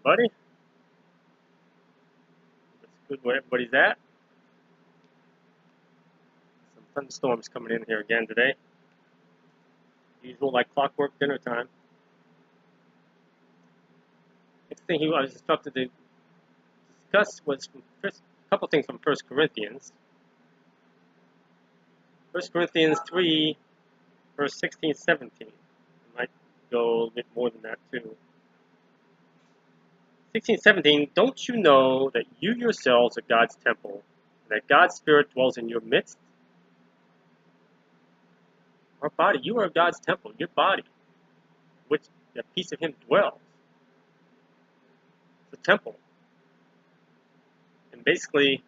everybody. That's good where everybody's at. Some thunderstorms coming in here again today. Usual like clockwork dinner time. Next thing I was instructed to discuss was a couple things from 1 Corinthians. 1 Corinthians 3, verse 16, 17. I might go a little bit more than that too. 16, 17, don't you know that you yourselves are God's temple, and that God's Spirit dwells in your midst? Our body, you are God's temple, your body, which a piece of Him dwells. It's a temple. And basically,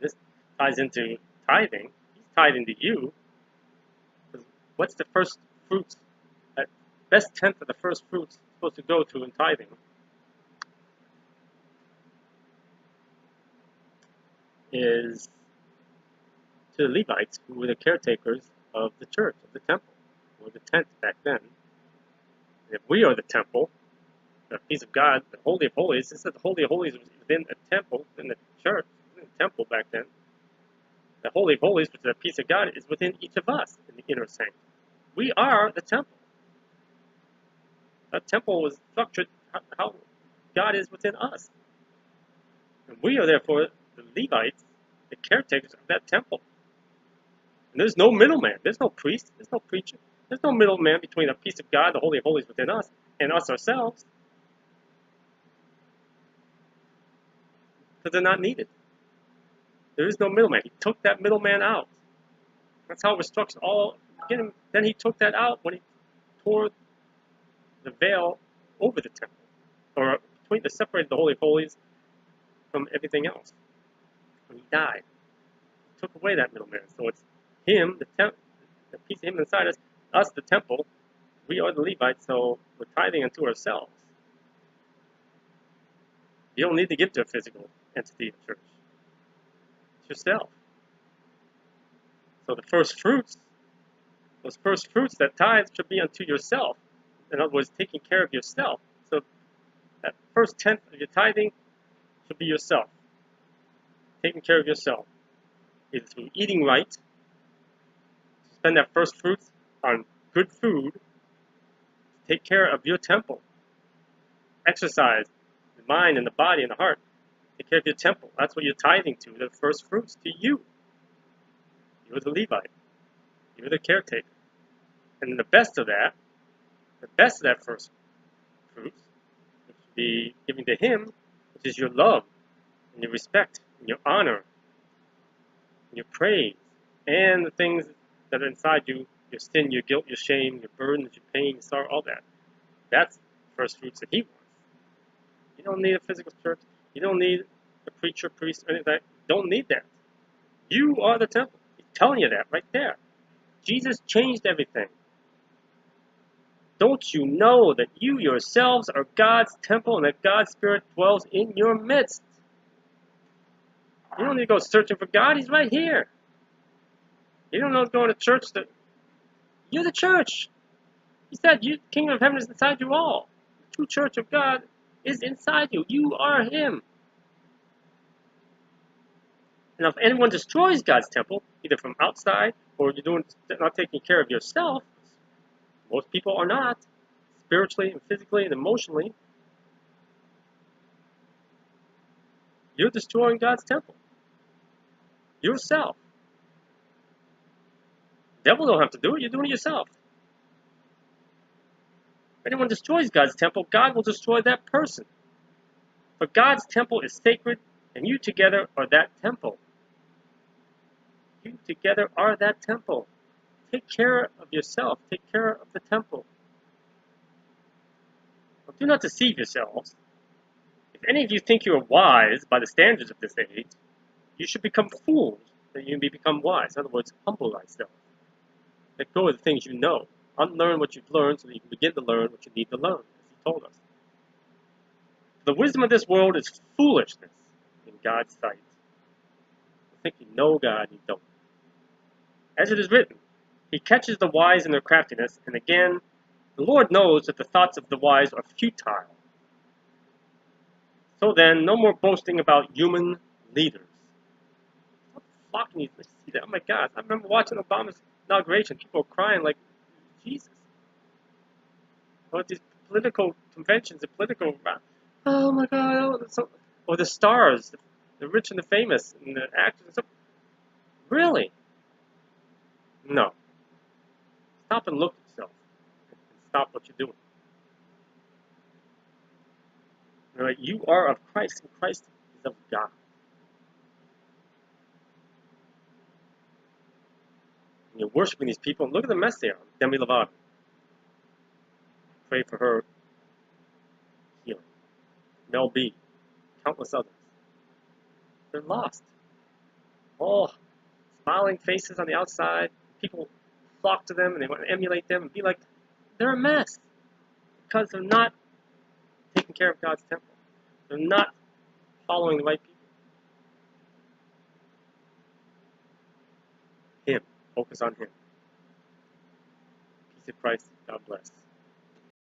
this ties into tithing. He's tithing to you. What's the first fruits? That best tenth of the first fruits supposed to go to in tithing? Is to the Levites, who were the caretakers of the church, of the temple, or the tent back then. And if we are the temple, the piece of God, the Holy of Holies, this is the Holy of Holies was within a temple, in the church, in the temple back then. The Holy of Holies, which is a piece of God, is within each of us in the inner sanctum. We are the temple. That temple was structured how God is within us. And we are therefore the Levites, the caretakers of that temple. And there's no middleman. There's no priest. There's no preacher. There's no middleman between a piece of God, the Holy of Holies within us, and us ourselves. Because they're not needed. There is no middleman. He took that middleman out. That's how it was structured all beginning. Then he took that out when he tore the veil over the temple, or separated the Holy of Holies from everything else. When he died, he took away that middleman. So it's him, the piece of him inside us, the temple. We are the Levites, so we're tithing unto ourselves. You don't need to give to a physical entity of church. It's yourself. So the first fruits, those first fruits, that tithe should be unto yourself. In other words, taking care of yourself. So that first tenth of your tithing should be yourself. Taking care of yourself. Either through eating right, spend that first fruits on good food, take care of your temple. Exercise the mind and the body and the heart. Take care of your temple. That's what you're tithing to, the first fruits, to you. You're the Levite. You're the caretaker. And the best of that first fruits, which would be giving to Him, which is your love, and your respect, and your honor, and your praise, and the things that are inside you, your sin, your guilt, your shame, your burdens, your pain, your sorrow, all that. That's first fruits that He wants. You don't need a physical church. You don't need a preacher, priest, or anything like that. You don't need that. You are the temple. He's telling you that right there. Jesus changed everything. Don't you know that you yourselves are God's temple and that God's Spirit dwells in your midst? You don't need to go searching for God. He's right here. You don't know going to church. You're the church. He said, the kingdom of heaven is inside you all. The true church of God is inside you. You are Him. And if anyone destroys God's temple, either from outside or you're not taking care of yourself, most people are not, spiritually and physically and emotionally, you're destroying God's temple. Yourself. The devil don't have to do it. You're doing it yourself. If anyone destroys God's temple, God will destroy that person. For God's temple is sacred, and you together are that temple. You together are that temple. Take care of yourself. Take care of the temple. But do not deceive yourselves. If any of you think you are wise by the standards of this age, you should become fools that you may become wise. In other words, humble thyself. Let go of the things you know. Unlearn what you've learned so that you can begin to learn what you need to learn, as He told us. The wisdom of this world is foolishness in God's sight. You think you know God, you don't. As it is written, He catches the wise in their craftiness, and again, The Lord knows that the thoughts of the wise are futile. So then, no more boasting about human leaders. Stop flocking these. Let's see that. Oh my God! I remember watching Obama's inauguration. People were crying like, Jesus. Or these political conventions, the political. Oh my God! Oh, so, or the stars, the rich and the famous, and the actors. And stuff. Really? No. Stop and look at yourself. And stop what you're doing. Right? You are of Christ, and Christ is of God. And you're worshiping these people. Look at the mess they are. Demi Lovato. Pray for her healing. Mel B. Countless others. They're lost. Oh, smiling faces on the outside. People flock to them and they want to emulate them and be like, they're a mess. Because they're not taking care of God's temple. They're not following the right people. Him. Focus on Him. Peace of Christ. God bless.